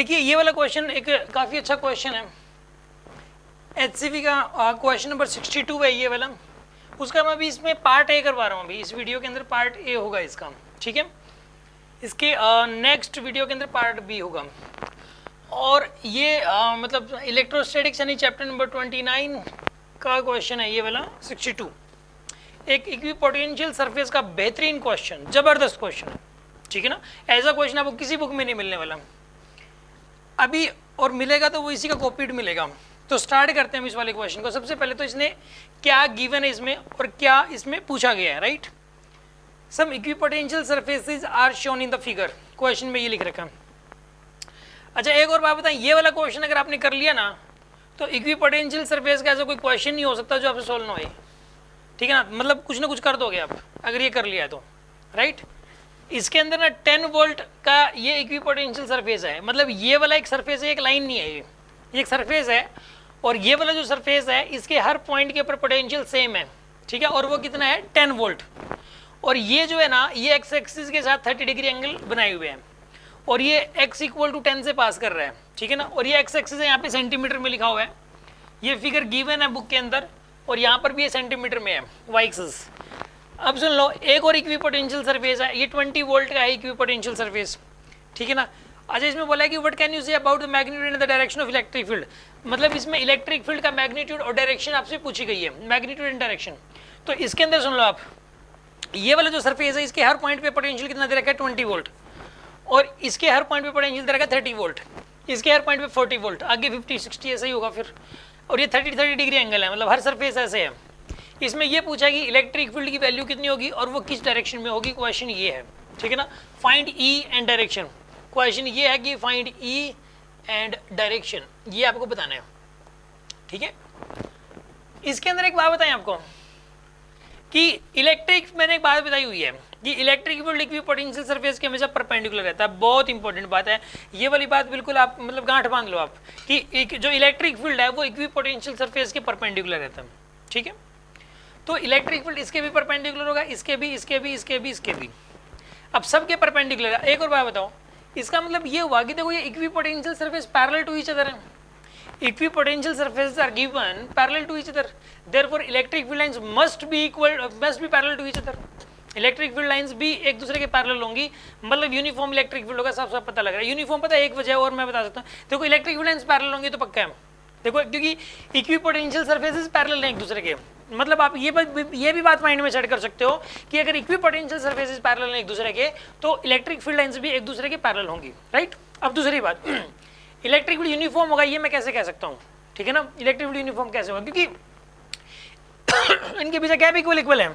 देखिए ये वाला क्वेश्चन एक काफ़ी अच्छा क्वेश्चन है, HCV का क्वेश्चन नंबर 62 है ये वाला। उसका मैं अभी इसमें पार्ट ए करवा रहा हूँ, अभी इस वीडियो के अंदर पार्ट ए होगा इसका, ठीक है। इसके नेक्स्ट वीडियो के अंदर पार्ट बी होगा। और ये मतलब इलेक्ट्रोस्टैटिक्स यानी चैप्टर नंबर 29 का क्वेश्चन है ये वाला 62। एक इक्विपोटेंशियल सरफेस का बेहतरीन क्वेश्चन, जबरदस्त क्वेश्चन है, ठीक है ना। ऐसा क्वेश्चन आपको किसी बुक में नहीं मिलने वाला अभी, और मिलेगा तो वो इसी का कॉपीड मिलेगा। तो स्टार्ट करते हैं हम इस वाले क्वेश्चन को। सबसे पहले तो इसने क्या गिवन है इसमें और क्या इसमें पूछा गया है, right. Some equipotential surfaces are shown in the figure, question में ये लिख रखा है। अच्छा एक और बात बताएं, ये वाला क्वेश्चन अगर आपने कर लिया ना तो इक्विपोटेंशियल सरफेस का ऐसा कोई क्वेश्चन नहीं हो सकता जो आपसे सोल्व ना हो, ठीक है ना। मतलब कुछ ना कुछ कर दोगे आप अगर ये कर लिया तो, राइट। इसके अंदर ना 10 वोल्ट का ये इक्विपोटेंशियल सरफेस है, मतलब ये वाला एक सरफेस है, एक लाइन नहीं है, ये एक सरफेस है। और ये वाला जो सरफेस है इसके हर पॉइंट के ऊपर पोटेंशियल सेम है, ठीक है। और वो कितना है 10 वोल्ट। और ये जो है ना ये एक्स एक्सिस के साथ 30 डिग्री एंगल बनाए हुए हैं, और ये x इक्वल टू 10 से पास कर रहा है, ठीक है ना। और ये एक्स एक्सिस है, यहाँ पे सेंटीमीटर में लिखा हुआ है, ये फिगर गिवन है बुक के अंदर, और यहाँ पर भी ये सेंटीमीटर में है वाई एक्सिस। अब सुन लो, एक और इक्विपोटेंशियल सरफेस है, ये 20 वोल्ट का है इक्विपोटेंशियल सरफेस, ठीक है ना। अच्छा इसमें बोला है कि what can you say about the magnitude and the direction of electric field, मतलब इसमें इलेक्ट्रिक फील्ड का मैग्नीट्यूड और डायरेक्शन आपसे पूछी गई है, मैग्नीट्यूड एंड डायरेक्शन। तो इसके अंदर सुन लो आप, ये वाला जो सरफेस है इसके हर पॉइंट पे पोटेंशियल कितना दे रखा है 20 वोल्ट, और इसके हर पॉइंट पे पोटेंशियल दे रखा है 30 वोल्ट, इसके हर पॉइंट पे 40 वोल्ट, आगे 50 60 ऐसा ही होगा फिर। और ये 30 डिग्री एंगल है, मतलब हर सरफेस ऐसे है। इसमें ये पूछा कि इलेक्ट्रिक फील्ड की वैल्यू कितनी होगी और वो किस डायरेक्शन में होगी, क्वेश्चन ये है, ठीक है ना। Find E and direction, question ये है कि फाइंड ई एंड डायरेक्शन, ये आपको बताना है, ठीक है। इसके अंदर एक बात बताएं आपको कि इलेक्ट्रिक, मैंने एक बात बताई हुई है कि इलेक्ट्रिक फील्ड इक्विपोटेंशियल सरफेस के हमेशा परपेंडिकुलर रहता है, बहुत इंपॉर्टेंट बात है ये वाली बात, बिल्कुल आप मतलब गांठ बांध लो आप कि जो इलेक्ट्रिक फील्ड है वो इक्विपोटेंशियल सरफेस के परपेंडिकुलर रहता है, ठीक है। तो इलेक्ट्रिक फील्ड इसके भी परपेंडिकुलर होगा, इसके भी, इसके भी, इसके भी, इसके भी, अब सबके परपेंडिकुलर है। एक और बात बताओ, इसका मतलब ये हुआ कि देखो ये equipotential surface parallel to each other है, equipotential surfaces are given parallel to each other, therefore electric field lines must be parallel to each other, electric field lines भी एक दूसरे के पैरेलल होंगी, मतलब यूनिफॉर्म इलेक्ट्रिक फील्ड होगा, सब पता लग रहा है। यूनिफॉर्म पता है एक वजह और मैं बता सकता हूँ, देखो इलेक्ट्रिक फील्ड लाइंस पैरेलल होंगी तो पक्का है, देखो क्योंकि इक्विपोटेंशियल सरफेसेस पैरेलल हैं एक दूसरे के, मतलब आप ये भी बात माइंड में सेट कर सकते हो कि अगर इक्विपोटेंशियल सरफेसेस पैरेलल हैं एक दूसरे के तो इलेक्ट्रिक फील्ड लाइंस भी एक दूसरे के पैरेलल होंगी, राइट। अब दूसरी बात, इलेक्ट्रिक फील्ड यूनिफॉर्म होगा, ये मैं कैसे कह सकता हूँ, ठीक है ना। इलेक्ट्रिक फील्ड यूनिफॉर्म कैसे होगा, क्योंकि इनके बीच गैप इक्वल है,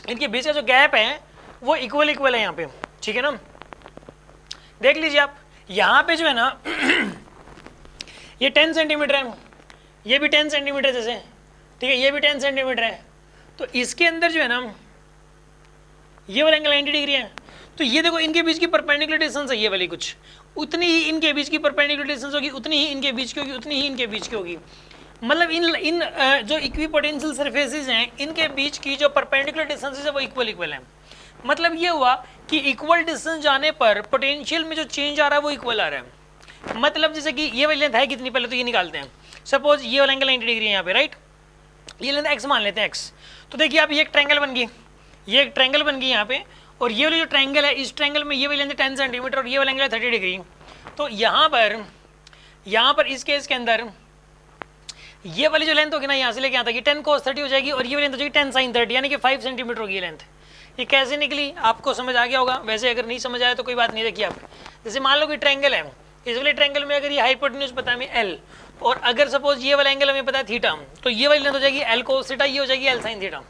इनके बीच का जो गैप है वो इक्वल है यहाँ पे, ठीक है ना। देख लीजिए आप, यहाँ पे जो है ना ये 10 सेंटीमीटर है, ये भी 10 सेंटीमीटर जैसे, ठीक है, ये भी 10 सेंटीमीटर है। तो इसके अंदर जो है ना ये वाला एंगल 90 डिग्री है, तो ये देखो इनके बीच की परपेंडिकुलर डिस्टेंस है ये वाली, कुछ उतनी ही इनके बीच की परपेंडिकुलर डिस्टेंस होगी, उतनी ही इनके बीच की होगी, उतनी ही इनके बीच की होगी। मतलब इन जो इक्विपोटेंशियल सरफेसेस हैं इनके बीच की जो परपेंडिकुलर डिस्टेंस है वो इक्वल है। मतलब ये हुआ कि इक्वल डिस्टेंस जाने पर पोटेंशियल में जो चेंज आ रहा है वो इक्वल आ रहा है। मतलब जैसे कि ये वाली लेंथ है कितनी, पहले तो ये निकालते हैं, सपोज ये वाला एंगल 90 डिग्री है यहाँ पे, राइट, ये लेंथ एक्स मान लेते हैं एक्स। तो देखिए आप ये एक ट्रायंगल बन गई, ये एक ट्रायंगल बन गई यहाँ पे, और ये वाली जो ट्रायंगल है इस ट्रायंगल में ये वाली लेंथ 10 सेंटीमीटर और ये वाला एंगल है 30 डिग्री। तो यहाँ पर इस केस के अंदर ये वाली जो लेंथ होगी ना यहाँ से लेके यहाँ तक ये 10 cos 30 हो जाएगी, और ये वाली लेंथ हो जाएगी 10 sin 30, यानी कि 5 सेंटीमीटर होगी ये लेंथ। ये कैसे निकली आपको समझ आ गया होगा, वैसे अगर नहीं समझ आया तो कोई बात नहीं। देखिए आप, जैसे मान लो कि ट्रायंगल है, इस वाले ट्रायंगल में अगर ये हाइपोटेन्यूज पता है हमें L, और अगर सपोज ये वाला एंगल हमें पता है थीटा, तो ये वाली लेंथ हो जाएगी L cos थीटा, ये हो जाएगी L sin थीटा।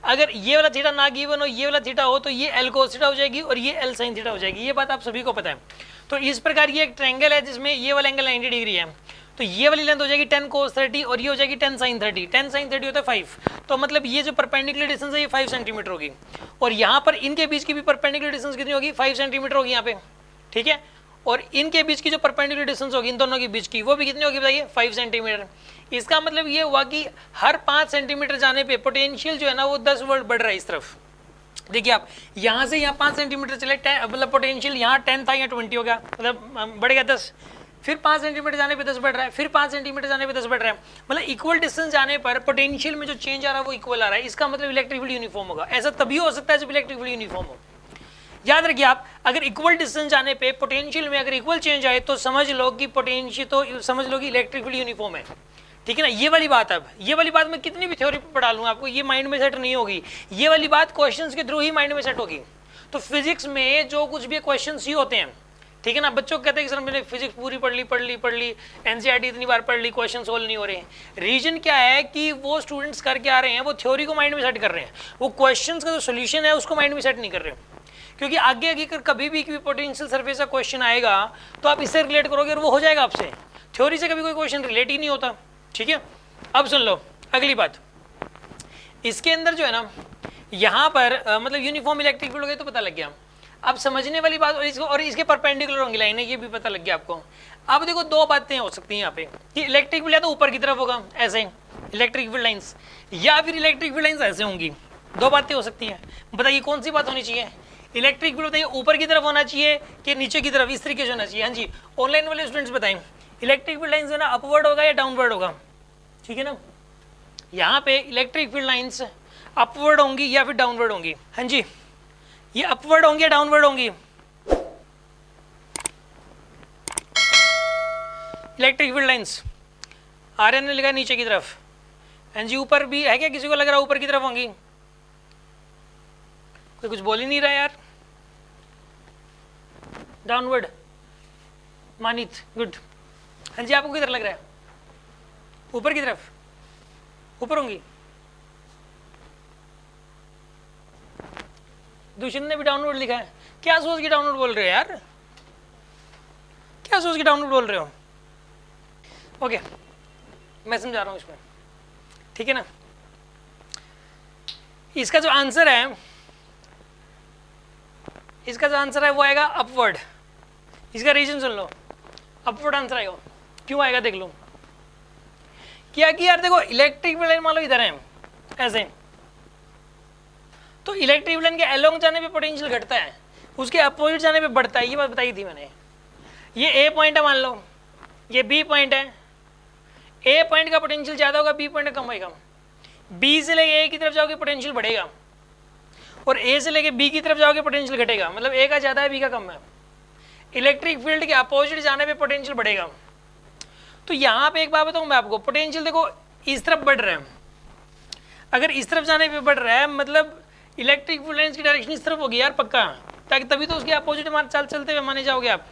अगर ये वाला थीटा ना गिवन हो, ये वाला थीटा हो, तो ये L cos थीटा हो जाएगी और ये L sin थीटा हो जाएगी। ये बात आप सभी को पता है। तो इस प्रकार ये एक ट्रायंगल है जिसमें ये वाला एंगल 90 डिग्री है, तो ये वाली लेंथ हो जाएगी 10 cos 30 और ये हो जाएगी 10 sin 30। 10 sin 30 होता है 5, तो मतलब ये जो परपेंडिकुलर डिस्टेंस है ये 5 सेंटीमीटर होगी, और यहाँ पर इनके बीच की भी परपेंडिकुलर डिस्टेंस कितनी होगी, 5 सेंटीमीटर होगी यहाँ पे, ठीक है। और इनके बीच की जो परपेंडिकुलर डिस्टेंस होगी इन दोनों के बीच की वो भी कितनी होगी बताइए, 5 सेंटीमीटर। इसका मतलब ये हुआ कि हर 5 सेंटीमीटर जाने पे पोटेंशियल जो है ना वो 10 वोल्ट बढ़ रहा है इस तरफ, देखिए आप यहाँ से यहाँ 5 सेंटीमीटर चले, मतलब पोटेंशियल यहाँ 10 था, यहाँ 20 हो गया, मतलब बढ़ गया 10, फिर 5 सेंटीमीटर जाने पे 10 बढ़ रहा है, फिर 5 सेंटीमीटर जाने पे 10 बढ़ रहा है, मतलब इक्वल डिस्टेंस जाने पर पोटेंशियल में जो चेंज आ रहा है वो इक्वल आ रहा है। इसका मतलब इलेक्ट्रिक फील्ड यूनिफॉर्म होगा। ऐसा तभी हो सकता है जब इलेक्ट्रिक फील्ड यूनिफॉर्म हो। याद रखिए आप, अगर इक्वल डिस्टेंस जाने पे पोटेंशियल में अगर इक्वल चेंज आए तो समझ लो कि पोटेंशियल, तो समझ लो कि इलेक्ट्रिक फील्ड यूनिफॉर्म है, ठीक है ना। ये वाली बात, अब ये वाली बात मैं कितनी भी थ्योरी पढ़ा लूँ आपको ये माइंड में सेट नहीं होगी, ये वाली बात क्वेश्चंस के थ्रू ही माइंड में सेट होगी। तो फिजिक्स में जो कुछ भी क्वेश्चंस ही होते हैं, ठीक है ना। बच्चों को कहते हैं कि सर मैंने फिजिक्स पूरी पढ़ ली एनसीईआरटी इतनी बार पढ़ ली, क्वेश्चन सोल्व नहीं हो रहे हैं। रीजन क्या है कि वो स्टूडेंट्स करके आ रहे हैं, वो थ्योरी को माइंड में सेट कर रहे हैं, वो क्वेश्चंस का जो सोल्यूशन है उसको माइंड में सेट नहीं कर रहे हो। क्योंकि आगे आगे कर कभी भी पोटेंशियल सरफेस का क्वेश्चन आएगा तो आप इससे रिलेट करोगे और वो हो जाएगा आपसे। थ्योरी से कभी कोई क्वेश्चन रिलेट ही नहीं होता, ठीक है। अब सुन लो अगली बात, इसके अंदर जो है ना यहाँ पर मतलब यूनिफॉर्म इलेक्ट्रिक फील्ड हो गया तो पता लग गया। अब समझने वाली बात, और इसके परपेंडिकुलर होंगी लाइन है, ये भी पता लग गया आपको। अब देखो दो बातें हो सकती हैं यहाँ पे कि इलेक्ट्रिक फील्ड या तो ऊपर की तरफ होगा ऐसे इलेक्ट्रिक फील्ड लाइंस, या फिर इलेक्ट्रिक फील्ड लाइंस ऐसे होंगी। दो बातें हो सकती हैं, बताइए कौन सी बात होनी चाहिए। इलेक्ट्रिक फील्ड बताइए ऊपर की तरफ होना चाहिए कि नीचे की तरफ, इस तरीके से होना चाहिए। हाँ जी, ऑनलाइन वाले स्टूडेंट्स बताएं इलेक्ट्रिक फील्ड लाइंस है ना अपवर्ड होगा या डाउनवर्ड होगा, ठीक है ना। यहाँ पे इलेक्ट्रिक फील्ड लाइंस अपवर्ड होंगी या फिर डाउनवर्ड होंगी। हाँ जी, ये अपवर्ड होंगी या डाउनवर्ड होंगी। इलेक्ट्रिक फील्ड लाइंस आर्यन ने लिखा नीचे की तरफ। हाँ जी, ऊपर भी है क्या, किसी को लग रहा है ऊपर की तरफ होंगी? कोई कुछ बोल ही नहीं रहा यार। डाउनवर्ड, मानित गुड। हाँ जी, आपको किधर लग रहा है? ऊपर की तरफ, ऊपर होंगी। दुष्यंत ने भी डाउनवर्ड लिखा है। क्या सोच के डाउनवर्ड बोल रहे हो यार, क्या सोच के डाउनवर्ड बोल रहे हो? ओके, मैं समझा रहा हूं इसमें, ठीक है ना। इसका जो आंसर है, इसका जो आंसर है वो आएगा अपवर्ड। इसका रीजन सुन लो, अपवर्ड आंसर आएगा। क्यों आएगा देख लो। क्या कि यार देखो इलेक्ट्रिक फील्ड लाइन मान लो इधर है ऐसे, तो इलेक्ट्रिक फील्ड लाइन के अलोंग जाने पे पोटेंशियल घटता है, उसके अपोजिट जाने पे बढ़ता है। ये बात बताई थी मैंने। ये ए पॉइंट है मान लो, ये बी पॉइंट है। ए पॉइंट का पोटेंशियल ज़्यादा होगा, बी पॉइंट का कम होगा। बी से लेके ए की तरफ जाओगे पोटेंशियल बढ़ेगा, और ए से लेके बी की तरफ जाओगे पोटेंशियल घटेगा। मतलब ए का ज़्यादा है, बी का कम है। इलेक्ट्रिक फील्ड के अपोजिट जाने पे पोटेंशियल बढ़ेगा। तो यहाँ पे एक बात बताऊँ मैं आपको, पोटेंशियल देखो इस तरफ बढ़ रहा है, अगर इस तरफ जाने पे बढ़ रहा है मतलब इलेक्ट्रिक फील्ड लाइंस की डायरेक्शन इस तरफ होगी यार पक्का, ताकि तभी तो उसके अपोजिट चलते हुए माने जाओगे आप।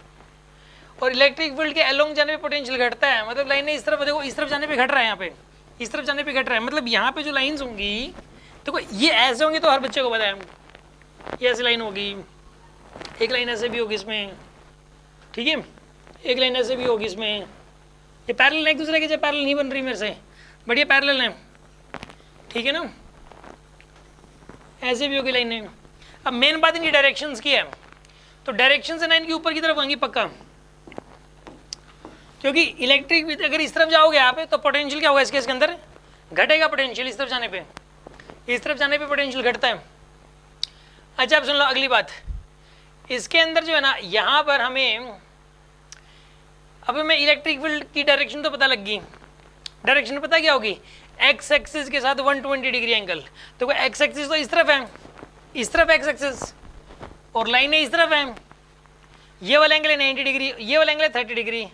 और इलेक्ट्रिक फील्ड के अलोंग जाने पे पोटेंशियल घटता है, मतलब लाइनें इस तरफ देखो, इस तरफ जाने पे घट रहा है, यहाँ पे इस तरफ जाने पे घट रहा है। मतलब यहाँ पे जो लाइंस होंगी देखो ये ऐसे होंगे, तो हर बच्चे को पता है ये ऐसी लाइन होगी, एक लाइन ऐसे भी होगी इसमें, ठीक है, एक लाइन ऐसे भी होगी इसमें। ये पैरेलल एक दूसरे के, जो पैरेलल नहीं बन रही मेरे से, बट ये पैरेलल है, ठीक है ना। ऐसे भी होगी लाइनें। अब मेन बात इनकी डायरेक्शंस की है, तो डायरेक्शन से लाइन की ऊपर की तरफ होंगी पक्का, क्योंकि इलेक्ट्रिक अगर इस तरफ जाओगे आप तो पोटेंशियल क्या होगा इसके अंदर, घटेगा पोटेंशियल इस तरफ जाने पे, इस तरफ जाने पे पोटेंशियल घटता है। अच्छा अब सुन लो अगली बात, इसके अंदर जो है ना यहाँ पर हमें, अब हमें इलेक्ट्रिक फील्ड की डायरेक्शन तो पता लग गई। डायरेक्शन पता क्या होगी, एक्स एक्सिस के साथ 120 डिग्री एंगल। तो एक्स एक्सिस तो इस तरफ है, इस तरफ एक्स एक्सिस, और लाइनें इस तरफ है। ये वाला एंगल है 90 डिग्री, ये वाला एंगल है 30 डिग्री।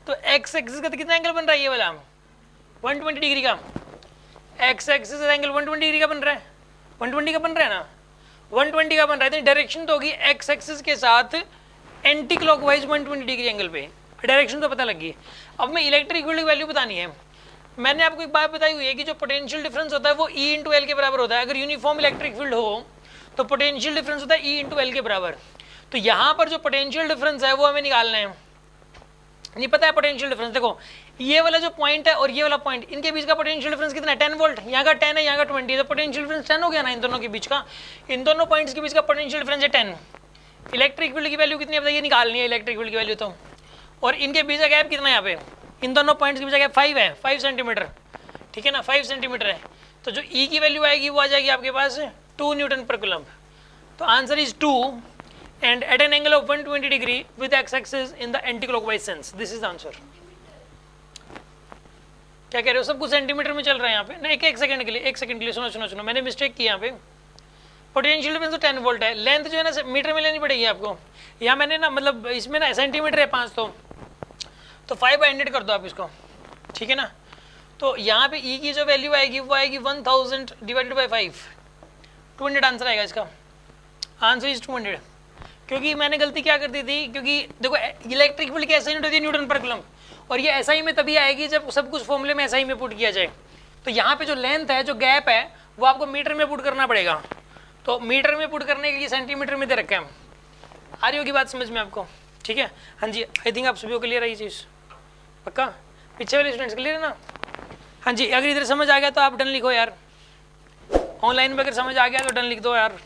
तो एक्स एक्सिस का तो कितना एंगल बन रहा है, ये वाला 120 डिग्री का। एक्स एक्सिस एंगल 120 डिग्री का बन रहा है, 120 का बन रहा है ना, 120 का बन रहा है। तो डायरेक्शन तो होगी एक्स एक्सिस के साथ एंटी क्लॉकवाइज 120 डिग्री एंगल पे, डायरेक्शन तो पता लग गई। अब मैं इलेक्ट्रिक फील्ड की वैल्यू बतानी है। मैंने आपको एक बात बताई हुई है कि जो पोटेंशियल डिफरेंस होता है वो E इंटू एल के बराबर होता है। अगर यूनिफॉर्म इलेक्ट्रिक फील्ड हो तो पोटेंशियल डिफरेंस होता है E इंटू एल के बराबर। तो यहाँ पर जो पोटेंशियल डिफरेंस है वो हमें निकालना है। नहीं पता है पोटेंशियल डिफरेंस, देखो ये वाला जो पॉइंट है और ये वाला पॉइंट, इनके बीच का पोटेंशियल डिफरेंस कितना है, 10 वोल्ट। यहाँ का 10 है, यहाँ का 20 है, तो पोटेंशियल डिफरेंस 10 हो गया ना इन दोनों के बीच का। इन दोनों पॉइंट्स के बीच का पोटेंशियल डिफरेंस है 10। इलेक्ट्रिक फील्ड की वैल्यू कितनी है बताइए, निकालनी है इलेक्ट्रिक फील्ड की वैल्यू तो। और इनके बीच का गैप कितना है, यहाँ पे इन दोनों पॉइंट्स के बीच का गैप 5 है, 5 सेंटीमीटर, ठीक है ना, 5 सेंटीमीटर है। तो जो E की वैल्यू आएगी वो आ जाएगी आपके पास 2 न्यूटन पर कूलम्ब। तो answer is 2 and at an angle of 120 degree with X axis in the anti clockwise sense, this is the answer. क्या कह रहे हो, सब कुछ सेंटीमीटर में चल रहा है यहाँ पे। नहीं, एक सेकंड के लिए, एक सेकंड के लिए सुनो सुनो सुनो, मैंने मिस्टेक की यहाँ पे। पोटेंशियल डिफरेंस तो 10 वोल्ट है, लेंथ जो है ना मीटर में लेनी पड़ेगी आपको। यहाँ मैंने ना मतलब इसमें ना सेंटीमीटर है 5, तो 500 कर दो आप इसको, ठीक है ना। तो यहाँ पे ई की जो वैल्यू आएगी वो आएगी 1000 डिवाइडेड बाई 5, 200 आंसर आएगा इसका। Answer is 200। क्योंकि मैंने गलती क्या कर दी थी, क्योंकि देखो इलेक्ट्रिक फील्ड की SI यूनिट होती है न्यूटन पर कूलम, और ये SI में तभी आएगी जब सब कुछ फॉर्मूले में SI में पुट किया जाए। तो यहाँ पे जो लेंथ है, जो गैप है, वो आपको मीटर में पुट करना पड़ेगा। तो मीटर में पुट करने के लिए सेंटीमीटर में दे रखा है। आ रही होगी बात समझ में आपको, ठीक है। हाँ जी, आई थिंक आप सभी को क्लियर है ये चीज़, पक्का। पीछे वाले स्टूडेंट्स क्लियर है ना। हाँ जी, अगर इधर समझ आ गया तो आप डन लिखो यार, ऑनलाइन में अगर समझ आ गया तो डन लिख दो यार।